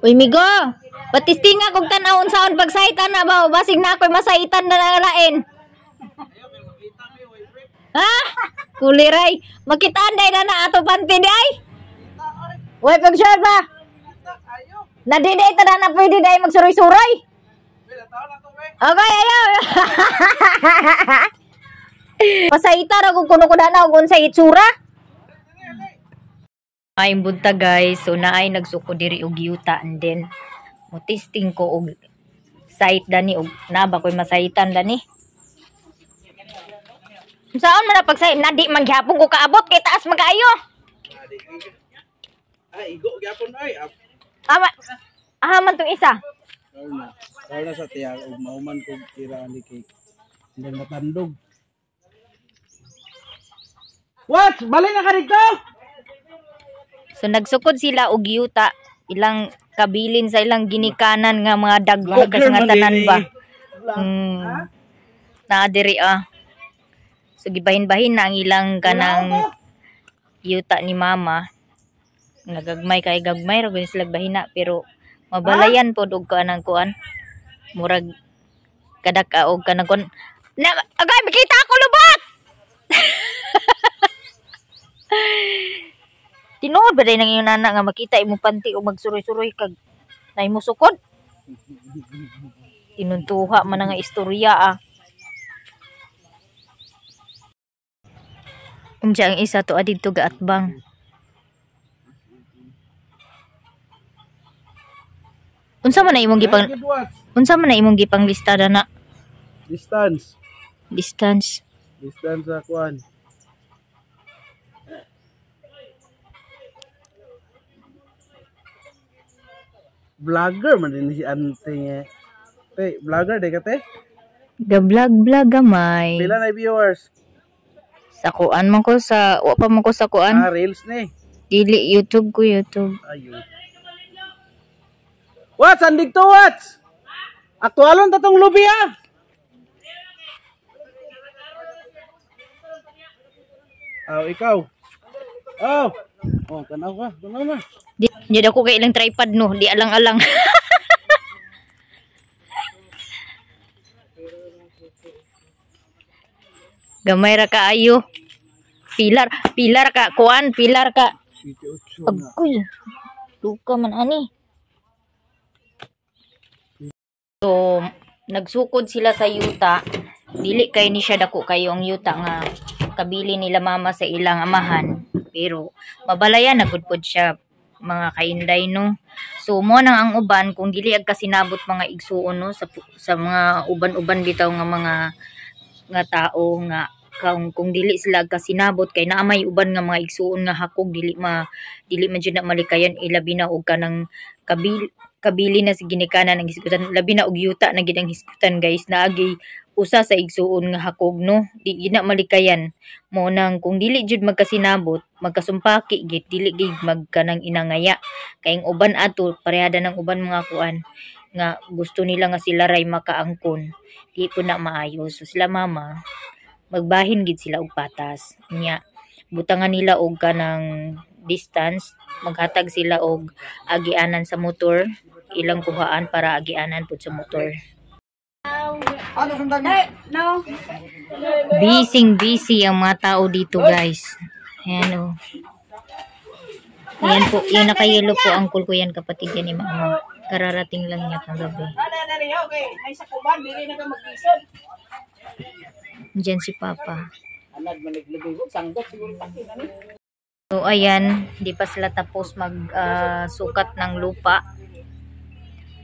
Uy, migo. Patistinga kung tanawon saon pagsaitan na ba? Basig na ako'y masaitan na nangalain. Ha? Kuliray. Makitaan day na ato panti di ay. Uy, pag-share ba? Nadiday ito na pwede day magsuroy-suroy. Okay, ayaw. Pasaita ra kung kuno ko na kung sa itsura. Ay bunta guys, so naay nagsuko diri og yuta and then mo testing ko og site dani og naba koy masaitan dani. Saan man na pagsait na di man gyapon ko kaabot kay taas magayo. Ay igo gyapon ay. Man tong isa. Kaya sa tiyan og mauman ko kira ni kay ndang matandog. What? Bali na ka dito? So nagsukod sila og yuta, ilang kabilin sa ilang ginikanan nga mga dagko kas nga tanan ba. Na diri So gibahin-bahin na ang ilang kanang yuta ni mama. Nagagmay kay gagmay ra gud sila bahina pero mabalayan pod og kanang kuan. Murag kadaka og kanang kuan. Agay makita ako lubot. Tinuod ba day nang iyong nana nga makita imo panti o magsuroy-suroy kag na imo sukod? Tinuntuha man nga istorya Unsa ang isa to adito gaatbang. Unsa man na imong gipang lista na? Distance sa kuan. Vlogger man din si ante. Vlogger de kate? Ga-vlog gamay. Pila na viewers? Sa kuan man ko sa wa pa man ko sa kuan. Reels ni. Dili YouTube ko YouTube. Ayun. What? Sandig to what? Aktualon tatong lubi ikaw. Tanaw ka. Tanaw na. Di ako kay ilang tripod no, di alang-alang. Gamay ra ka ayo. Pilar ka kuan, pilar ka. Agoy. Duka man ani. So, nagsukod sila sa yuta. Dili kay ni siya dako kayo ang yuta nga kabili nila mama sa ilang amahan. Pero mabalayan na gud pod siya mga kainday no. So mo nang ang uban kung dili ag kasinabot mga igsuon no sa mga uban-uban bitaw nga mga tao nga kung dili sila kasinabot kay naamay uban nga mga igsuon nga hakog dili man jud na malikayan ilabi na og kanang kabili na sa ginikanan ng hisgutan labi na og yuta na gid ang hisgutan guys naagi usa sa igsuon nga hakog no di gina malikayan mo nang kung dili jud magkasinabot magkasumpaki gid dili gid magkanang inangaya kay ang uban ato parehada ng uban mga kuan nga gusto nila nga sila ray makaangkon di po na maayo so sila mama magbahin gid sila og patas nya butangan nila og kanang distance maghatag sila og agianan sa motor ilang kuhaan para agianan pud sa motor. Busy ang mga tao dito guys. Ayan Ayan po, yun nakayelo po ang ko yan kapatid yan ni mama. Kararating lang niya kagabi. Diyan si papa. So ayan, di pa sila tapos sukat ng lupa.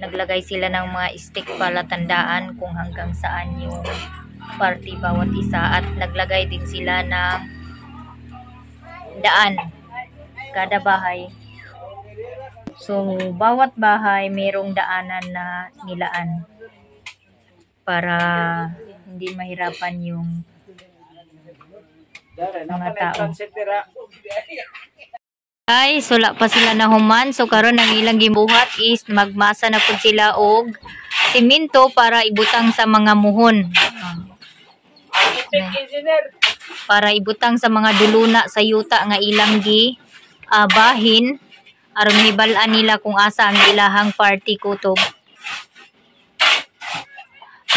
Naglagay sila ng mga stick palatandaan kung hanggang saan yung party bawat isa at naglagay din sila ng daan kada bahay. So bawat bahay mayroong daanan na nilaan para hindi mahirapan yung mga tao. Ay, sula pa sila na human. So karon ang ilang gibuhat is magmasa na po sila og simento para ibutang sa mga muhon. Para ibutang sa mga duluna sa yuta nga ilang bahin aron hibalaan nila kung asa ang ilahang party kutob.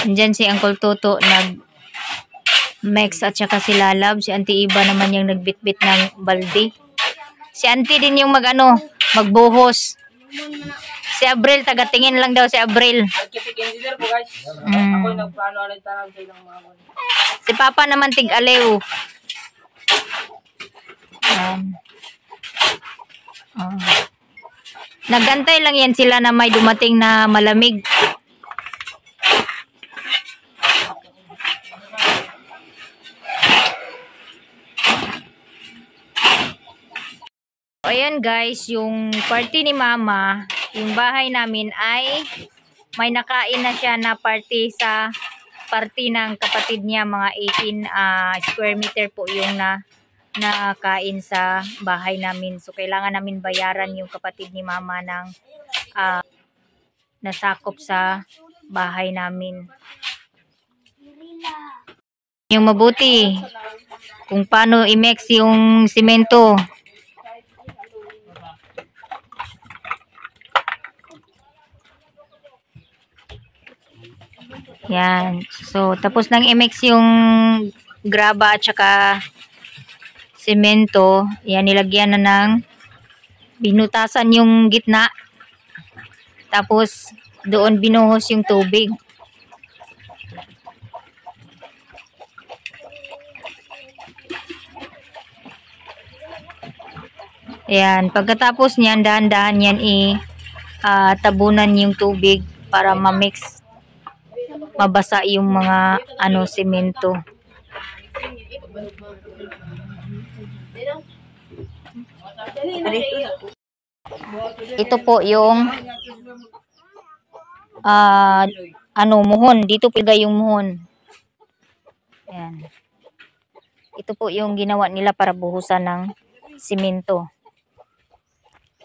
Andyan si Uncle Toto nag-mix at saka si Lalab. Si Auntie Iba naman yung nagbitbit ng balde. Si Auntie din yung magbuhos. Si Abril, tagatingin lang daw si Abril. Si Papa naman tig-alew. Nagantay lang yan sila na may dumating na malamig. Ayan guys, yung party ni Mama, yung bahay namin ay may nakain na siya na party sa party ng kapatid niya. Mga 18 square meter po yung nakain sa bahay namin. So kailangan namin bayaran yung kapatid ni Mama ng nasakop sa bahay namin. Yung mabuti kung paano i-mix yung simento. Yan. So, tapos nang i-mix yung graba at saka semento, yan, nilagyan na ng binutasan yung gitna. Tapos, doon binuhos yung tubig. Yan. Pagkatapos niyan, dahan-dahan yan tabunan yung tubig para ma-mix, mabasa yung mga semento. Ito po yung muhon. Dito pilgay yung muhon. Ayan. Ito po yung ginawa nila para buhusan ng simento.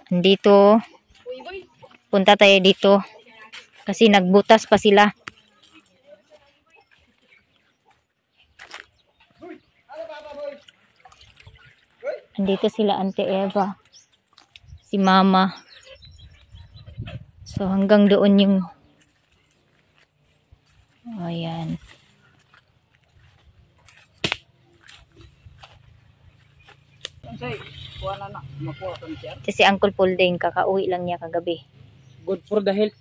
Dito, punta tayo dito kasi nagbutas pa sila. Andito sila Auntie Eva, si Mama. So hanggang doon yung ayan. Kasi Uncle Pulding kakauwi lang niya kagabi. Good for the health.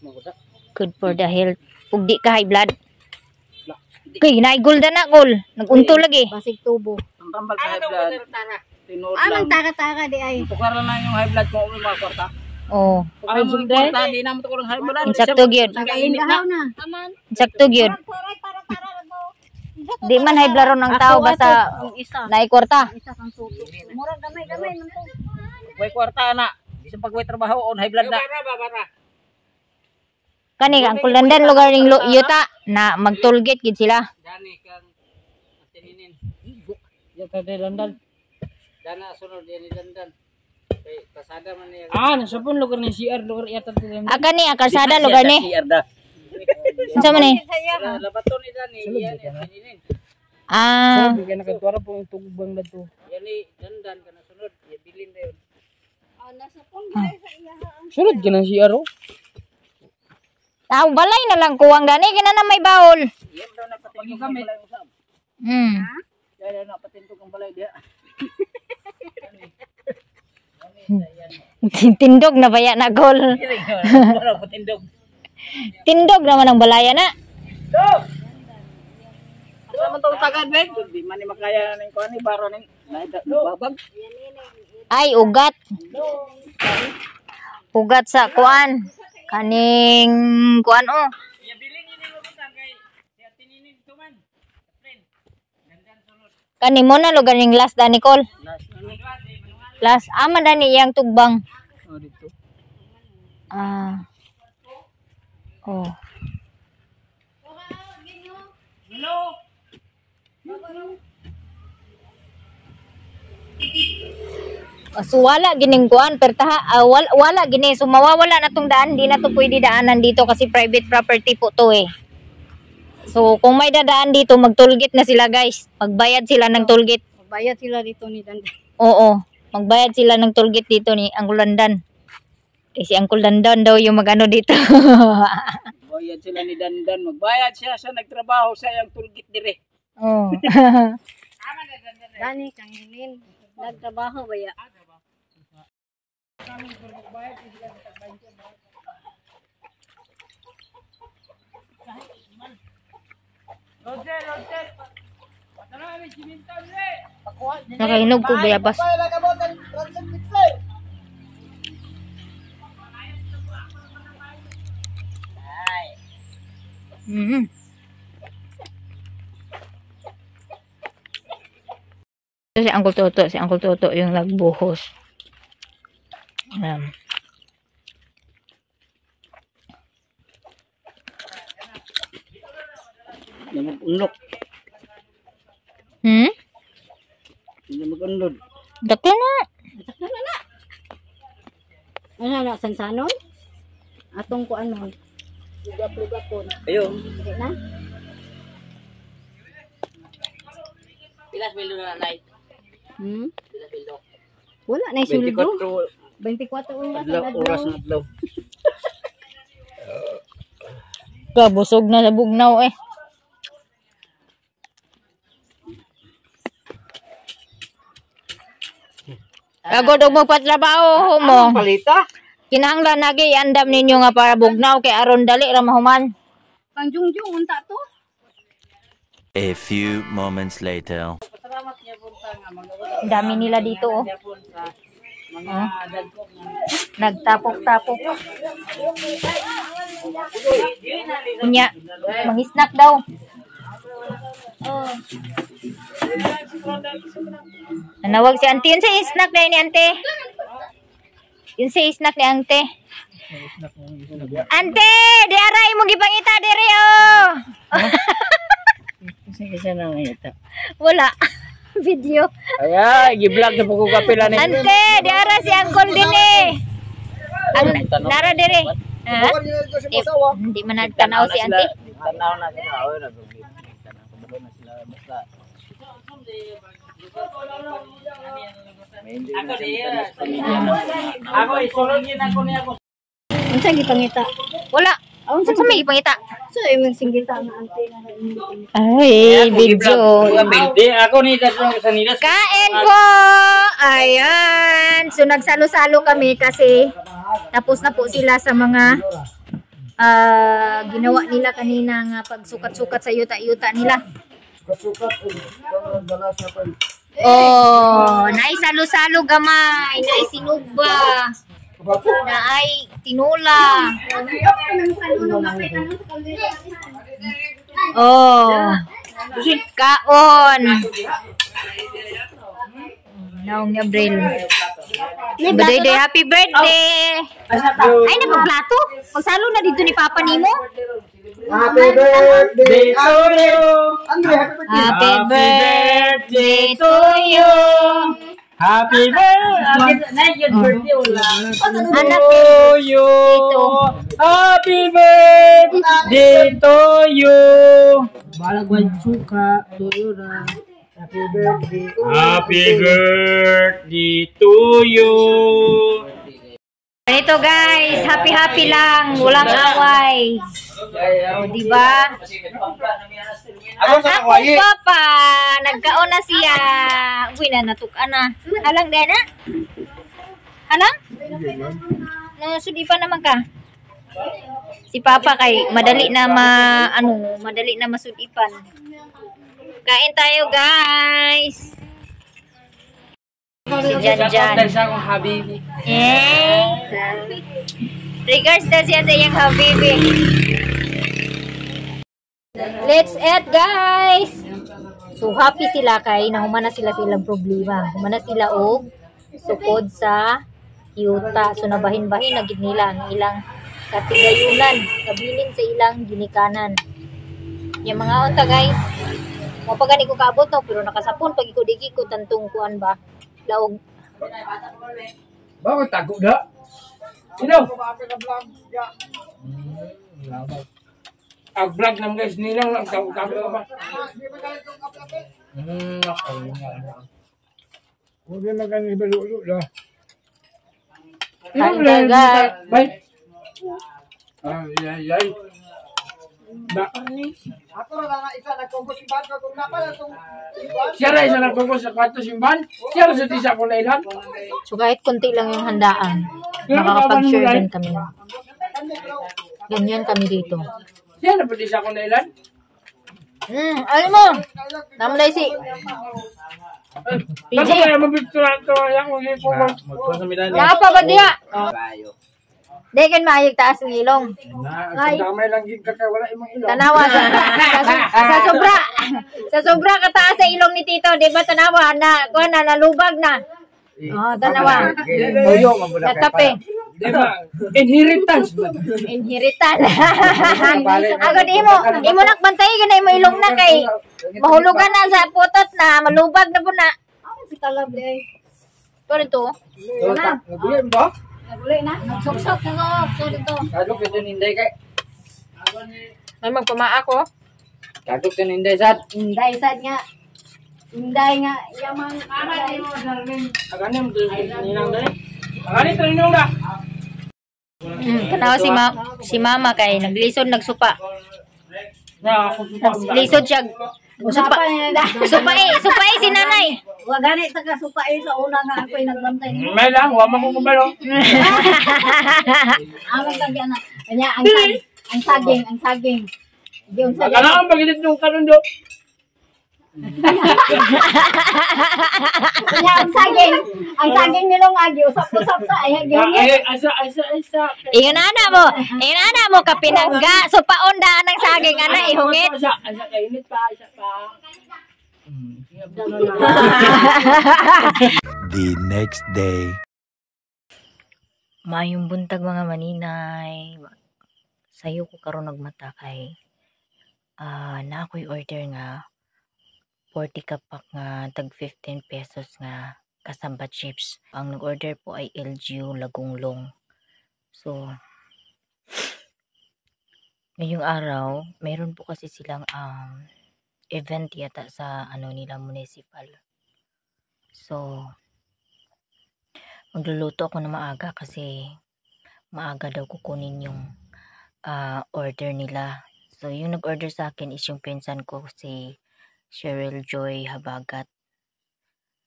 Good for the health. Ug di ka high blood. Kay naigol na gol. Nagunto lagi. Basig tubo. Ang kambal sa high blood. Tinood Ang lang. taka-taka di ay. Tukar na yung high blood mo mga kwarta. Oh. Ay mo kwarta di na mo tukar ng high blood. Insakto gyud. Kaingahaw na. Insakto gyud. Di man high blood ron ang tao basta naikwarta. Isa kang tubo. Mura gamay-gamay man to. Way kwarta na. Isang pagway trabaho on high blood na. Kani ang kulandan lugar ning yuta na magtulgit gid sila. Dani kang tininin. Ya tadi landan. Dana sunod yan ni landan. Kay pasada man niya. Nasapon lugar ni CR lugar yata tininin. Kani ang kalsada lugar ni. CR da. Unsa man ni? Labaton ni dani yan tininin. Sabi kay nakadwara po yung tugbang ladto. Yan ni landan kana sunod. Ya bilin dayon. Nasapon gay sa iya. Sunod gina CR oh. Balay na lang kuwang dani kina na may bawol. Yan daw napatindog ang balay usab. Yan daw napatindog ang balay diha. Tindog na baya na gol. Patindog. Tindog naman ang balaya na. Dog. Asa man tong tagad ben? Di man ni makaya ning kuan ni baro ning babag. Ay ugat. Ugat sa kuan. Kaning kuan oh. Ya bilin ni mo butang kay siya tininin tuman. Friend. Gandan sunod. Kani mo na lugar ning last da Nicole. Last aman dani yang tugbang. Oh dito. Oh. Hello. So wala gining kuan pertaha wala gini so mawawala na tong daan, di na to pwede daanan dito kasi private property po to eh. So kung may dadaan dito magtulgit na sila guys. Magbayad sila ng tollgate. Bayad sila dito ni Dandan. Oo, magbayad sila ng tollgate dito ni ang Ulandan. Kasi Uncle Dandan daw yung magano dito. Bayad sila ni Dandan. Magbayad siya sa nagtrabaho sa iyang tulgit dire. Oh. Dani kang hilin. Nagtrabaho ba ya? Roger, Roger. Patara ni siminto dire. Nakahinog ko bayabas. Mhm. Si Uncle Toto yung nagbuhos. Na mag-unlok. Hmm? Na mag-unlod. Dako na. Ano na sansanon? Atong kuan mo. Lugap-lugapon. Ayun. Di na? Pilas milo na night. Pilas milo. Wala na isuldo. 24 24 oras oras na adlaw. Busog na sa bugnaw eh. Agod og magpatrabaho mo. Palita? Kinahanglan nagi andam ninyo nga para bugnaw kay aron dali ra mahuman. Pangjungjung unta to. A few moments later. Salamat niya punta nga Ang dami nila dito oh. mga dagkog nga. Nagtapok-tapok. Kunya, mangisnak daw. Oh. Nanawag si auntie. Yun sa snack na ni ante. Yun sa snack ni ante. Ante! Di aray mo gipangita diri oh! Kasi na ngita. Wala. Video. Ay, gi-vlog na po ko kapila ni. Ante! Di aray si Uncle din eh. Ang nara diri. Ha? Hindi man nagtanaw si ante. Tanaw na sila. Oy, nagugit. Tanaw na sila basta. Ako diya. Ako isulod gid ako niya ko. Unsa gipangita? Wala. Unsa sa may ipangita? So imong singgita nga ante na Ay, video. Ako ni dadto sa nilas. Kain po! Ayan. So, nagsalo-salo kami kasi tapos na po sila sa mga ginawa nila kanina nga pagsukat-sukat sa yuta-yuta nila. Oh, naisalo-salo gamay, naisinugba, naay tinula. Oh, kaon. Naong Gabriel. Birthday, happy birthday. Ay, napagplato. Pagsalo na dito ni Papa Nimo. Happy birthday to you. Happy birthday to you. Happy birthday. Anak To you. Happy birthday to you. Balagwan suka to you na. Happy birthday. Happy birthday to you. Ito guys, happy-happy lang, walang away. O, diba? Ang akong papa, nagkaon na siya. Uy, natukan na. Alang din na? Alang? Nasudipan naman ka. Si papa kay madali na madali na masudipan. Kain tayo guys. Si Jan. Sa akong habibi. Eh. Triggers na siya sa iyang habibi. Let's eat guys. So happy sila kay nahumana sila sa ilang problema. Humana sila og sukod sa yuta. So nabahin-bahin na gid nila ang ilang katigayunan, kabilin sa ilang ginikanan. Yung mga unta guys. Mapagani ko kaabot no, pero nakasapon pag ikudigi ko tantong kuan ba. Laog. Bakit tago na? Sino? Ang vlog naman guys, nilang lang tago ka ba? Huwag na magandang ibalulo na. Kain ka, guys. Bye. Ay, ay. Siya rin isa nagkukos sa kwarto simbahan. Siya rin sa tisa ko na ilan. So kahit konti lang yung handaan, makakapag-share din kami. Ganyan kami dito. Siya na pwede sa ko na ilan. Alam mo, namlay si Kasi kaya mabigturan to. Yan kung hindi po. Napa ba diya? Di kan maayag taas ng ilong. Damay lang gig ka wala imong ilaw. Tanawa sa sobra kataas sa ilong ni Tito, di ba tanawa na kuha na nalubag na. Oh, tanawa. Natape. Di ba? Inheritance ba? Inheritan. Ako di mo nakbantay ganay mo ilong na kay mahulugan na sa putot na malubag na po na. Si Talab di ay. Pero ito, Nagulay mo ba? Nagulay na. Nagsuksok na ko dito. Kadok ito ninday kay. may magpamaa ko. Kadok ito ninday sad. Inday sad nga. Inday nga yaman. Agani mo ninang dali. Agani ito ninang da. Tanawa si mama kay naglisod nagsupa. Na ako Lisod siya. Supay si nanay. Wa gani ta ka supay sa una nga ako'y nagbantay nimo. may lang, wa man ko kubalo. Ang tagya na. Kanya ang saging. Diyon sa Kana ang pagilit ng kanundo. kanya ang saging nilong agi usap-usap sa ay Ay, asa. Iyon mo kapinangga. Supaon da ng saging ana ihungit. Asa kainit pa, asa pa. The next day. Mayong buntag mga maninay. Sayo ko karon nagmata kay na ako'y order nga 40 kapak nga tag 15 pesos nga kasamba chips. Ang nag-order po ay LGU Lagunglong. So ngayong araw, meron po kasi silang event yata sa nila municipal. So magluluto ako na maaga kasi maaga daw kukunin yung order nila. So yung nag-order sa akin is yung pinsan ko si Cheryl Joy Habagat,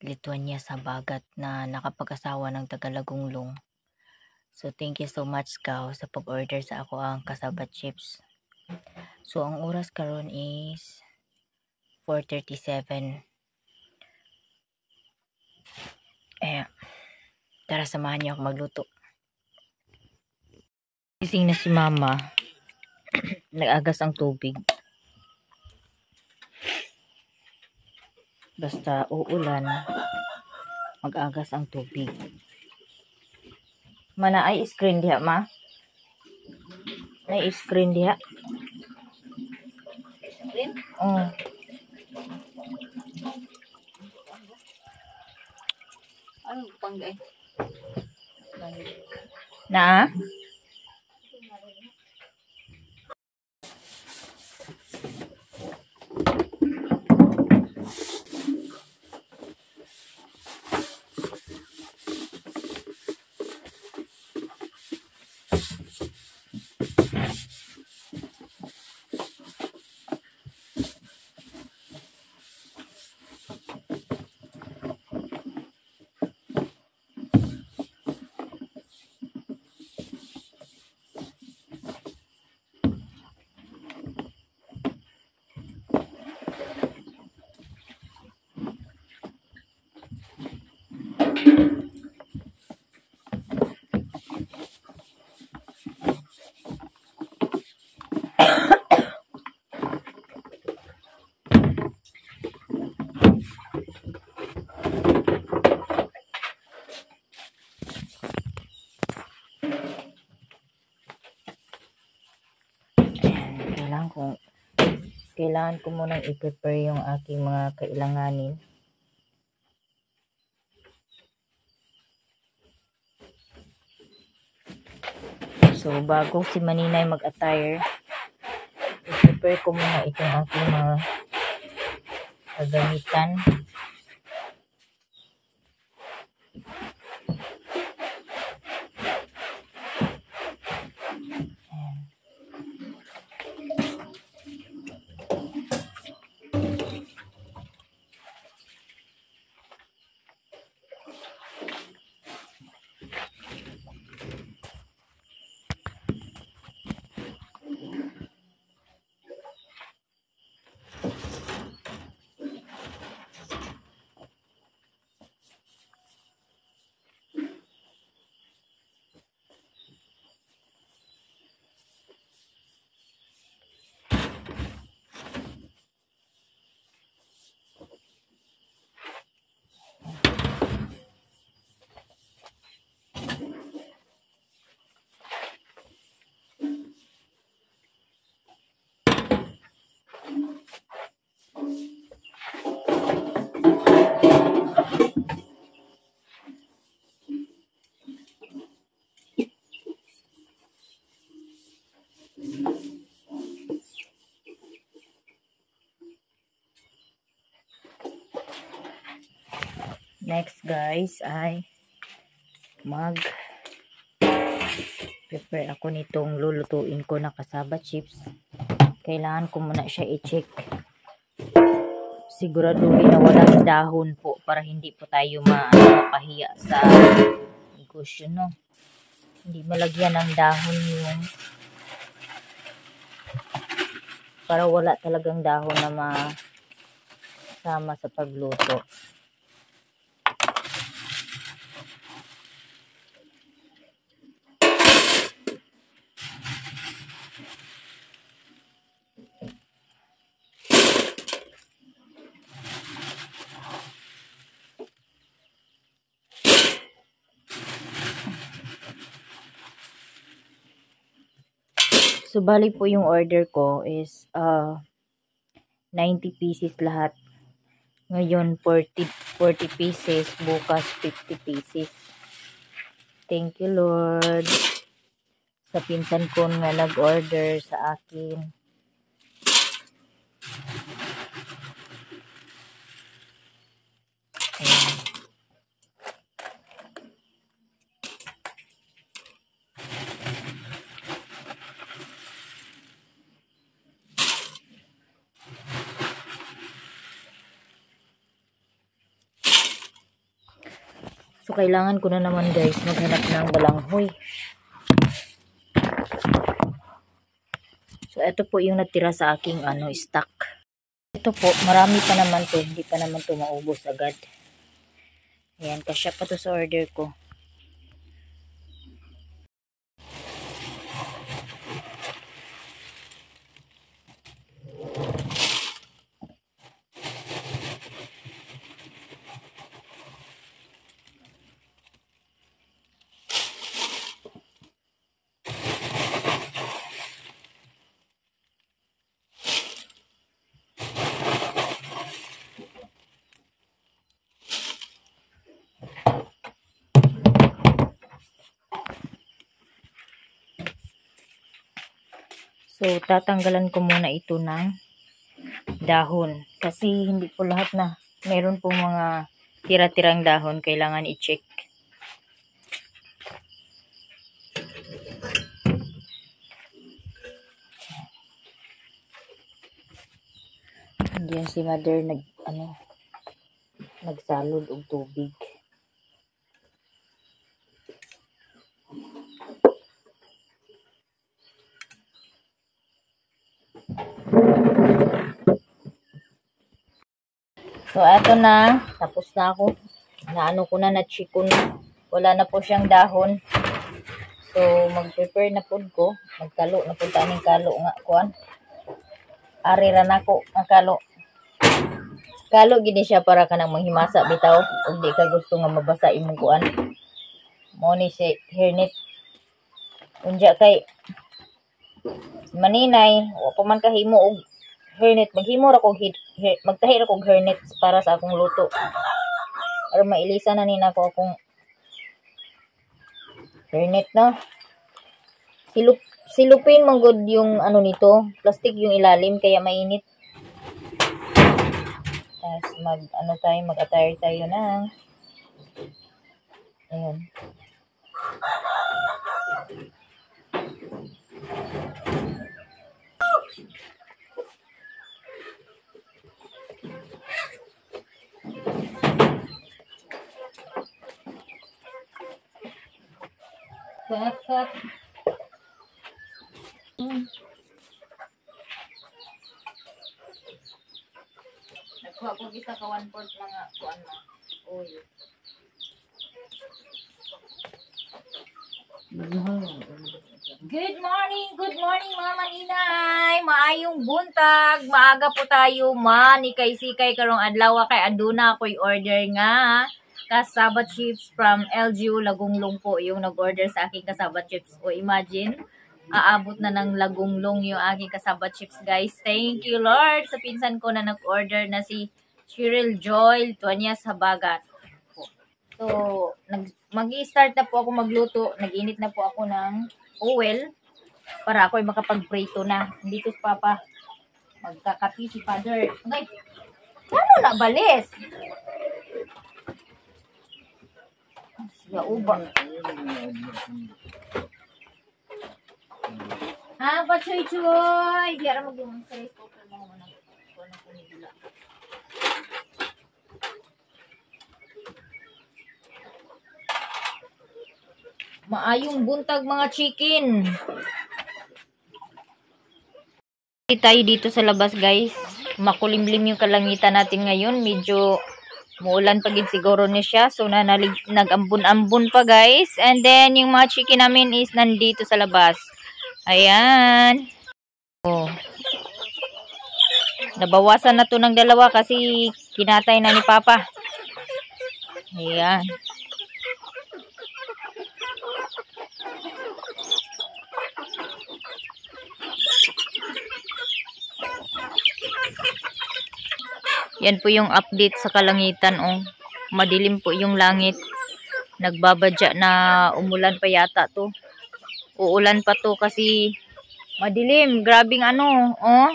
Lithuania Habagat na nakapag-asawa ng Tagalagunglong. So thank you so much Kao sa pag-order sa ako ang kasaba chips. So ang oras karon is 4:37. Tara samahan niyo ako magluto. Gising na si mama. Nag-agas ang tubig. Basta uulan, mag-agas ang tubig. Mana ay screen diha ma? Ay screen diha. Screen? Oh. Ano panggay? Na? Kailangan ko munang i-prepare yung aking mga kailanganin. So, bago si Maninay mag-attire, i-prepare ko muna itong aking mga kagamitan. Next guys ay prepare ako nitong lulutuin ko na cassava chips. Kailangan ko muna siya i-check. Siguraduhin na walang dahon po para hindi po tayo mapahiya sa negosyo, no? Hindi malagyan ng dahon yung para wala talagang dahon na masama sa pagluto. So, bali po yung order ko is 90 pieces lahat. Ngayon, 40 pieces. Bukas, 50 pieces. Thank you, Lord. Sa pinsan ko nga nag-order sa akin. Ayan. So, kailangan ko na naman guys maghanap ng balanghoy. So, ito po yung natira sa aking stock. Ito po, marami pa naman to. Hindi pa naman to maubos agad. Ayan, kasya pa to sa order ko. So, tatanggalan ko muna ito ng dahon. Kasi hindi po lahat na. Meron po mga tira-tirang dahon. Kailangan i-check. Diyan si mother nagsalod og tubig. So, eto na. Tapos na ako. Naano ko na-check ko na. Wala na po siyang dahon. So, mag-prepare na po ko. Magkalo na po taning kalo nga. Kuan. Arira na ko ang kalo. Kalo gini siya para ka nang manghimasa bitaw. Kung di ka gusto nga mabasa imong kuan. Mo ni si hairnet. Unja kay maninay. O pa man kahimo og hairnet. Maghimo ra kog magtahi ra kog hairnet para sa akong luto. Para mailisa na nina ko akong hairnet na. Silupin manggod yung nito. Plastic yung ilalim kaya mainit. Tapos mag-attire tayo na. Ayan. Cut. Nagkuha ko isa ka 1/4 mga kuan na oil. Good morning Mama Inay. Maayong buntag. Maaga po tayo manikay-sikay karong adlaw kay aduna ako'y order nga cassava chips from LGU Lagunglong po yung nag-order sa aking cassava chips. O imagine, aabot na ng Lagunglong yung aking cassava chips, guys. Thank you, Lord, sa pinsan ko na nag-order na si Cheryl Joy Tuanyas Habagat. So, mag-i-start na po ako magluto. Nag-init na po ako ng oil para ako'y makapag-prito na. Dito si Papa. Magkakapi si Father. Okay. Ano na balis? Ya uba. Ha, pachoy-choy. Di ara mag-yung sa rice cooker mo muna. Kuno ko ni dila. Maayong buntag mga chicken. Tayo dito sa labas, guys. Makulimlim yung kalangitan natin ngayon. Medyo muulan pa gid siguro ni siya. So nag-ambon-ambon pa, guys. And then yung mga chicken namin is nandito sa labas. Ayan. Oh. Nabawasan na to ng dalawa kasi kinatay na ni Papa. Ayan. Yan po yung update sa kalangitan. Oh. Madilim po yung langit. Nagbabadya na umulan pa yata to. Uulan pa to kasi madilim. Grabing ano. Oh.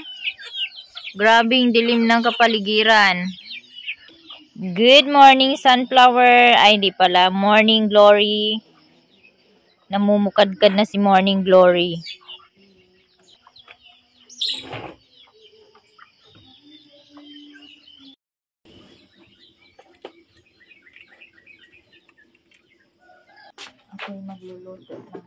Grabing dilim ng kapaligiran. Good morning, sunflower. Ay, di pala. Morning glory. Namumukadkad na si morning glory. Ako'y magluluto na.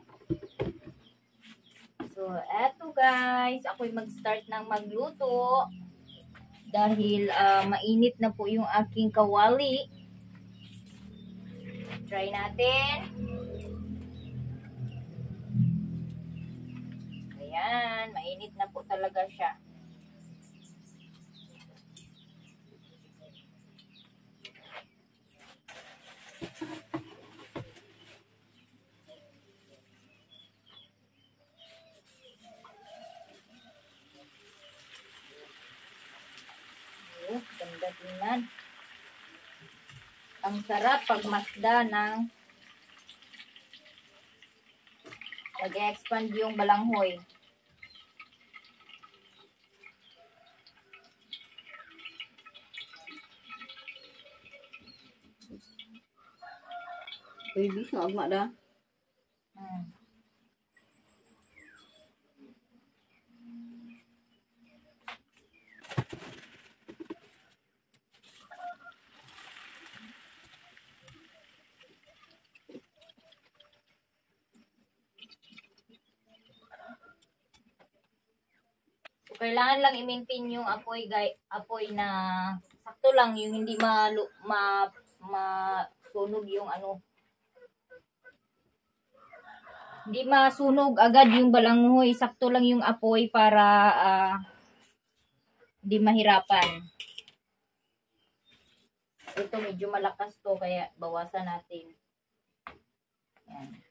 So, eto guys. Ako'y mag-start ng magluto. Dahil mainit na po yung aking kawali. Try natin. Ayan. Mainit na po talaga siya. Ganda tingnan. Ang sarap pagmasda ng nag-expand yung balanghoy. Baby, sa agma da. Kailangan lang i-maintain yung apoy, guys, apoy na sakto lang, yung hindi masunog yung ano. Hindi masunog agad yung balanghoy, sakto lang yung apoy para hindi mahirapan. Ito medyo malakas to kaya bawasan natin. Yan.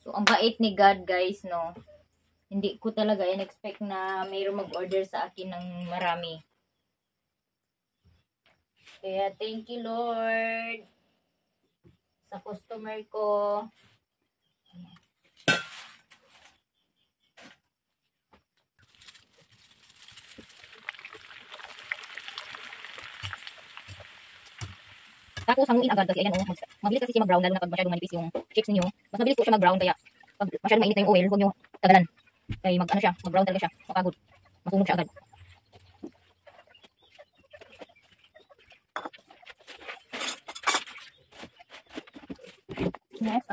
So, ang bait ni God, guys, no? Hindi ko talaga in-expect na mayroong mag-order sa akin ng marami. Kaya, thank you, Lord, sa customer ko. Tapos, hanguin agad kasi, ayan, oh, mabilis kasi siya mag-brown, lalo na pag masyadong manipis yung chips ninyo. Mas mabilis po siya mag-brown, kaya pag masyadong mainit na yung oil, huwag nyo tagalan. Kaya mag-brown talaga siya, mapagod. Masunog siya agad. Next,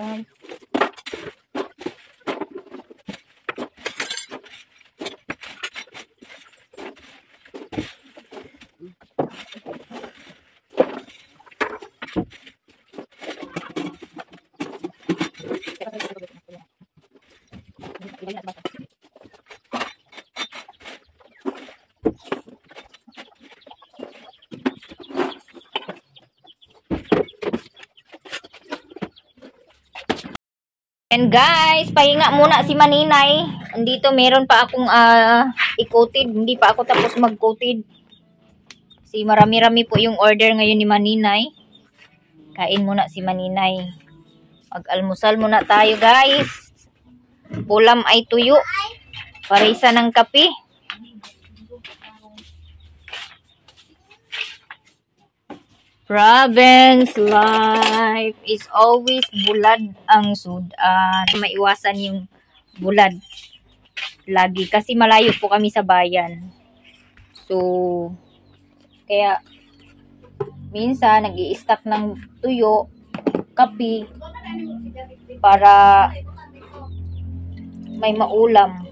And guys, pahinga muna si Maninay. Andito meron pa akong i-coated. Hindi pa ako tapos mag-coated. Si marami-rami po yung order ngayon ni Maninay. Kain muna si Maninay. Mag-almusal muna tayo guys. Ulam ay tuyo. Parisa ng kape. Province life is always bulad ang sudan. Maiwasan yung bulad lagi kasi malayo po kami sa bayan. So, kaya minsan nag-i-stock ng tuyo, kape para may maulam.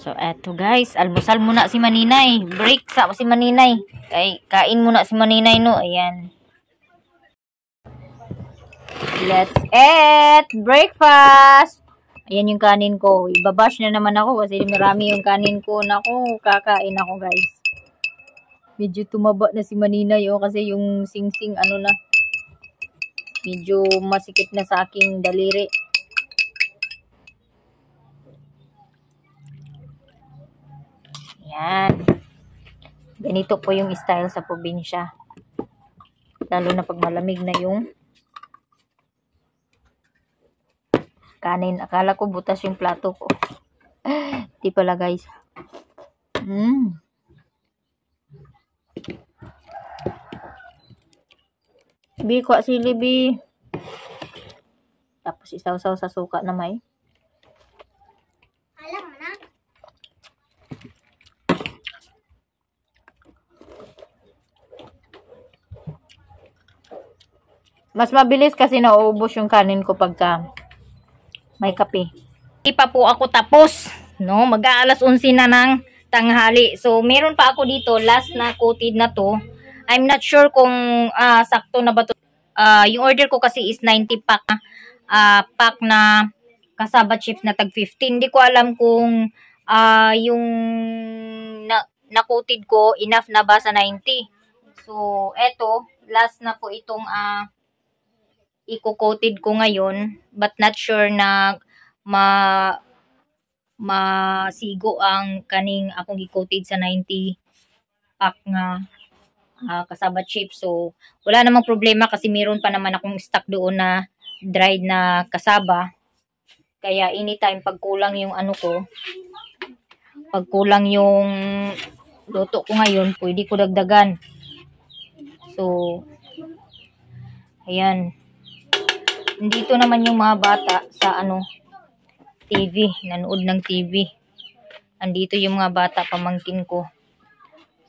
So, eto guys, almusal muna si Maninay. Break sa si Maninay. Kain muna si Maninay, no? Ayan. Let's eat breakfast. Ayan yung kanin ko. Ibabash na naman ako kasi marami yung kanin ko. Naku, kakain ako guys. Medyo tumaba na si Maninay, oh, kasi yung sing-sing, ano na. Medyo masikip na sa aking daliri. Yan. Ganito po yung style sa probinsya. Lalo na pag malamig na yung kanin. Akala ko butas yung plato ko. Di pala guys. Bi, kuha sili, bi. Tapos isaw-saw sa suka na may. Mas mabilis kasi nauubos yung kanin ko pagka may kape. Hindi pa po ako tapos, no? Mag-aalas 11 na ng tanghali. So, meron pa ako dito, last na coated na to. I'm not sure kung sakto na ba to. Yung order ko kasi is 90 pack na cassava chips na tag 15. Hindi ko alam kung yung na-coated ko enough na ba sa 90. So, eto, last na po itong i-coated ko ngayon, but not sure na masigo ang kaning akong i-coated sa 90 pack nga cassava chips. So, wala namang problema kasi meron pa naman akong stock doon na dried na cassava. Kaya anytime pag kulang yung ano ko, pag kulang yung luto ko ngayon, pwede ko dagdagan. So, ayan. Dito naman yung mga bata sa TV, nanood ng TV. Andito yung mga bata, pamangkin ko.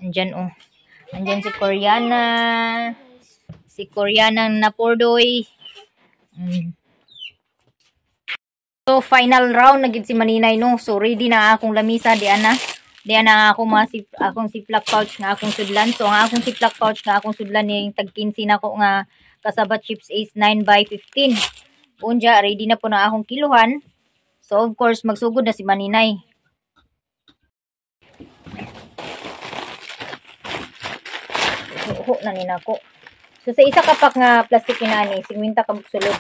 Andyan, oh. Andyan si Koreana. Si Koreana na Pordoy. So, final round na gid si Maninay, no? So, ready na akong lamisa. Diyan na ako akong siplak pouch nga akong sudlan. So, ang akong siplak pouch nga akong sudlan yung tag 15 na ko nga cassava chips is 9/15. Unja, ready na po na akong kiluhan. So, of course, magsugod na si Maninay. Uho na ninako. So, sa isa kapak nga plastic inani, 50 ka sulod.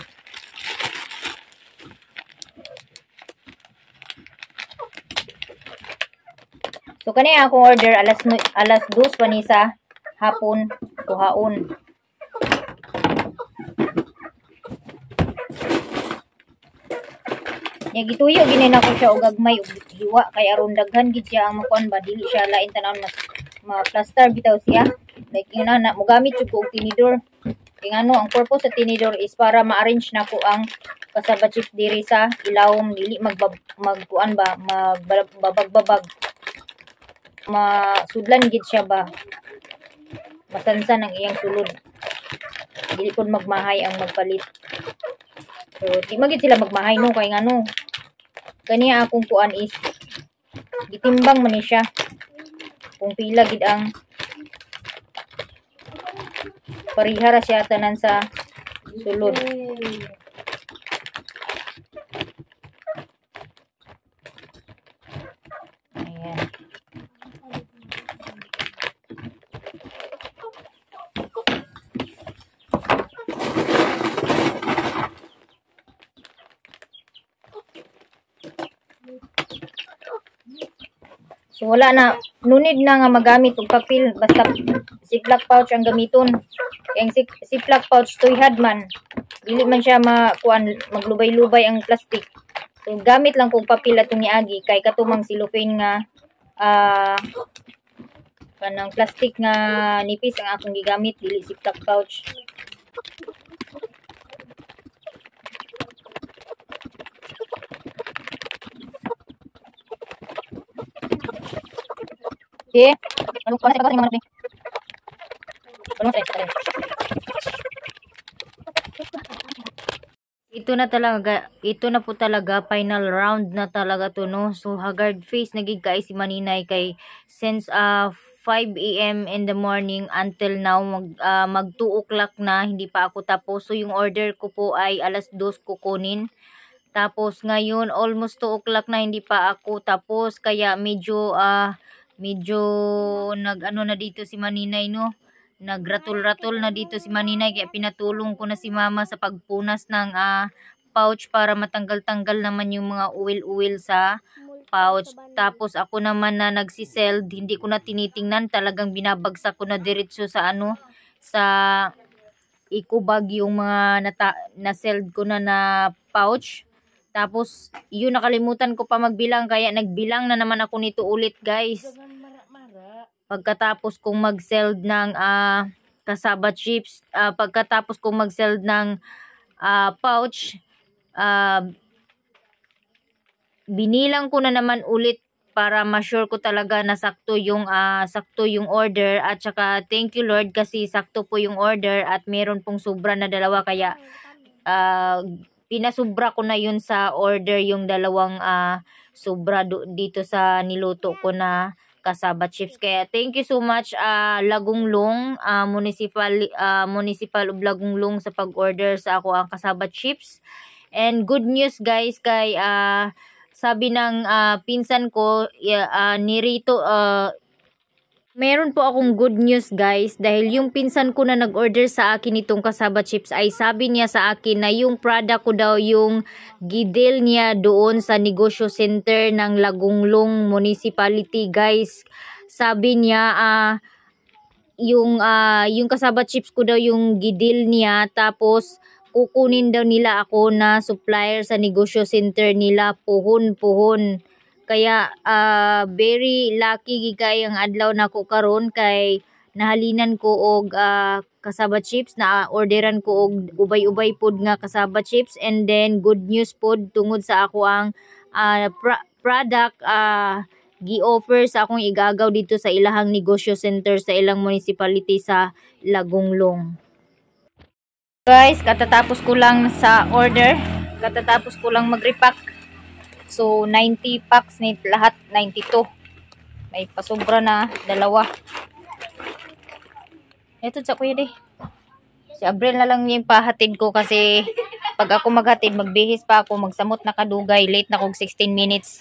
So, kanina akong order alas 2 pa ni sa hapon, kuhaon. Ya gituyo ginin ako siya og gagmay og hiwa kay aron daghan gid siya ang makuan ba dili siya lain tanan mas ma-plaster bitaw siya. Like yun na mogamit jud ko og tinidor. Kay ngano ang purpose sa tinidor is para ma-arrange nako ang cassava chips diri sa ilawom dili magkuan ba magbabag-babag. Masudlan gid siya ba. Masansan ang iyang sulod. Dili kun magmahay ang magpalit. So, di magid sila magmahay no kay ngano. Kaniya akong kuan is gitimbang man ni siya. Kung pila gid ang parihara siya tanan sa sulod. Ayan. So wala na, nunid na nga magamit og papel, basta ziplock pouch ang gamiton. Kaya ang ziplock pouch tuyhad man. Dili man siya maglubay-lubay ang plastic. So gamit lang kong papel atong niagi kay katumang cellophane nga kanang plastic nga nipis ang akong gigamit, dili ziplock pouch. Okay. Ano pa sa mga manok? Ano sa ito na po talaga final round na talaga to, no. So haggard face nagig kay si Maninay kay since 5 AM in the morning until now mag 2 o'clock na hindi pa ako tapos. So yung order ko po ay alas 2 ko kunin. Tapos ngayon almost 2 o'clock na hindi pa ako tapos kaya medyo nag-ano na dito si Maninay, no. Nagratul-ratul na dito si Maninay kaya pinatulong ko na si Mama sa pagpunas ng pouch para matanggal-tanggal naman yung mga uwil-uwil sa pouch. Tapos ako naman na nagsiseld, hindi ko na tinitingnan, talagang binabagsak ko na diretso sa sa ikubag yung mga na-seld ko na pouch. Tapos yun, nakalimutan ko pa magbilang kaya nagbilang na naman ako nito ulit, guys. Pagkatapos kong mag-seld ng cassava chips, pagkatapos kong mag-seld ng pouch, binilang ko na naman ulit para ma-sure ko talaga na sakto yung order. At saka thank you Lord kasi sakto po yung order at meron pong sobra na dalawa kaya pinasubra ko na yun sa order yung dalawang sobra dito sa niluto ko na cassava chips. Kaya thank you so much Lagunglong, municipal of Lagunglong sa pag-order sa ako ang cassava chips. And good news guys kay sabi ng pinsan ko nirito, meron po akong good news guys dahil yung pinsan ko na nag-order sa akin itong cassava chips ay sabi niya sa akin na yung product ko daw yung gidel niya doon sa negosyo center ng Lagunglong Municipality, guys. Sabi niya yung cassava chips ko daw yung gidel niya, tapos kukunin daw nila ako na supplier sa negosyo center nila, puhon. Kaya very lucky gigay ang adlaw nako karon kay nahalinan ko og cassava chips, na orderan ko og ubay-ubay pod nga cassava chips. And then good news pod tungod sa ako ang product gi-offer sa akong igagaw dito sa ilahang negosyo center sa ilang municipality sa Lagunglong. Guys, katatapos ko lang sa order, katatapos ko lang mag-repack. So 90 packs ni lahat, 92. May pasobra na dalawa. Ito sa kuya di. Si Abril na lang yung pahatid ko kasi pag ako maghatid, magbihis pa ako, magsamot na kadugay, late na kog 16 minutes.